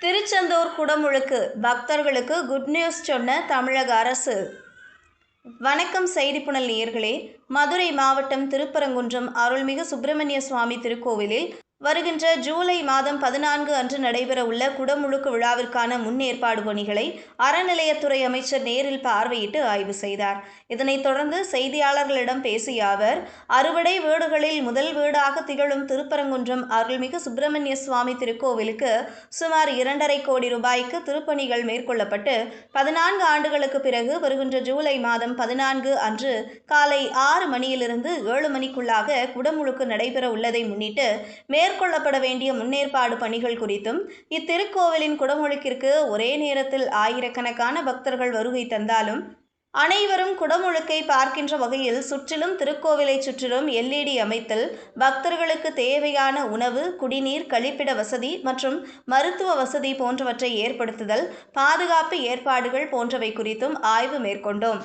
திருச்செந்தூர் குடமுழுக்கு பக்தர்களுக்கு good news சொன்ன தமிழக அரசு. வணக்கம் செய்திப்புனல் நேயர்களே. மதுரை மாவட்டம் திருப்பரங்குன்றம் அருள்மிகு சுப்பிரமணிய சுவாமி திருக்கோவிலில் வருகின்ற ஜூலை மாதம் 14 அன்று நடைபெறவுள்ள குடமுழுக்கு விழாவிற்கான முன்னேற்பாடு பணிகளை அறநிலையத்துறை அமைச்சர் நேரில் பார்வையிட்டு ஆய்வு செய்தார். இதனைத் தொடர்ந்து செய்தியாளர்களிடம் பேசிய அவர், அறுபடை வீடுகளில் முதல் வீடாக திகழும் திருப்பரங்குன்றம் அருள்மிகு சுப்பிரமணிய சுவாமி திருக்கோவிலுக்கு சுமார் 2.5 கோடி ரூபாய்க்கு திருப்பணிகள் மேற்கொள்ளப்பட்டு 14 ஆண்டுகளுக்கு பிறகு வருகின்ற ஜூலை மாதம் 14 அன்று காலை 6 மணியிலிருந்து 7 மணிக்குள்ளாக குடமுழுக்கு நடைபெற உள்ளதை முன்னிட்டு மேற்கொள்ளப்பட வேண்டிய முன்னேற்பாடு பணிகள் குறித்தும், இத்திருக்கோவிலின் குடமுழுக்கிற்கு ஒரே நேரத்தில் ஆயிரக்கணக்கான பக்தர்கள் வருகை தந்தாலும் அனைவரும் குடமுழுக்கை பார்க்கின்ற வகையில் சுற்றிலும் திருக்கோவிலை சுற்றிலும் LED அமைத்தல், பக்தர்களுக்கு தேவையான உணவு, குடிநீர், கழிப்பிட வசதி மற்றும் மருத்துவ வசதி போன்றவற்றை ஏற்படுத்துதல், பாதுகாப்பு ஏற்பாடுகள் போன்றவை குறித்தும் ஆய்வு மேற்கொண்டோம்.